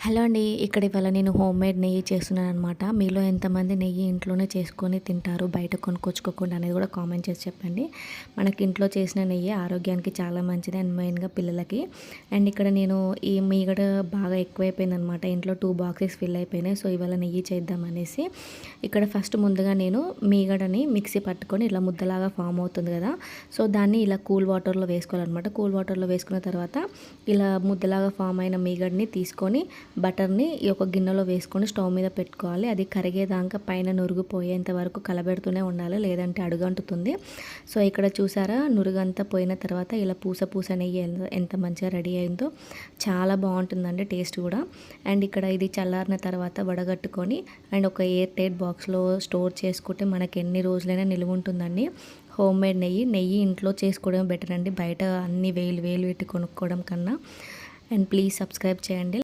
Hello అండి. ఇక్కడ ఇవాళ నేను హోమ్‌మేడ్ నెయ్యి చేస్తున్నాననమాట. మీలో ఎంతమంది నెయ్యి ఇంట్లోనే చేసుకొని తింటారు, బయట కొనుక్కొచ్చుకోకుండా అనేది కూడా కామెంట్ చేసి చెప్పండి. మనకి ఇంట్లో చేసిన నెయ్యి ఆరోగ్యానికి చాలా మంచిది అండ్ మెయిన్‌గా పిల్లలకి. అండ్ ఇక్కడ నేను ఈ మీగడ బాగా ఎక్కువైపోయిందనమాట. ఇంట్లో 2 బాక్సెస్ ఫిల్ అయిపోయినాయి. సో, ఇవాళ నెయ్యి చేద్దామనేసి ఇక్కడ ఫస్ట్ ముందుగా నేను మీగడని మిక్సీ పట్టుకొని ఇలా ముద్దలాగా ఫామ్ అవుతుంది కదా! సో, దాన్ని ఇలా కూల్ వాటర్‌లో వేసుకోవాలనమాట. కూల్ వాటర్‌లో వేసుకున్న తర్వాత ఇలా ముద్దలాగా ఫామ్ అయిన మీగడని తీసుకొని బటర్ని ఈ ఒక గిన్నెలో వేసుకొని స్టవ్ మీద పెట్టుకోవాలి. అది కరిగేదాకా పైన నురుగు పోయేంత వరకు కలబెడుతూనే ఉండాలి, లేదంటే అడుగంటుతుంది. సో, ఇక్కడ చూసారా, నురుగంతా పోయిన తర్వాత ఇలా పూస పూస నెయ్యి ఎంత మంచిగా రెడీ అయిందో, చాలా బాగుంటుందండి టేస్ట్ కూడా. అండ్ ఇక్కడ ఇది చల్లారిన తర్వాత వడగట్టుకొని అండ్ ఒక ఎయిర్ టైట్ బాక్స్లో స్టోర్ చేసుకుంటే మనకి ఎన్ని రోజులైనా నిలువ ఉంటుందండి. హోమ్మేడ్ నెయ్యి ఇంట్లో చేసుకోవడం బెటర్ అండి, బయట అన్ని వేలు వేలు పెట్టి కొనుక్కోవడం కన్నా. అండ్ ప్లీజ్ సబ్స్క్రైబ్ చేయండి.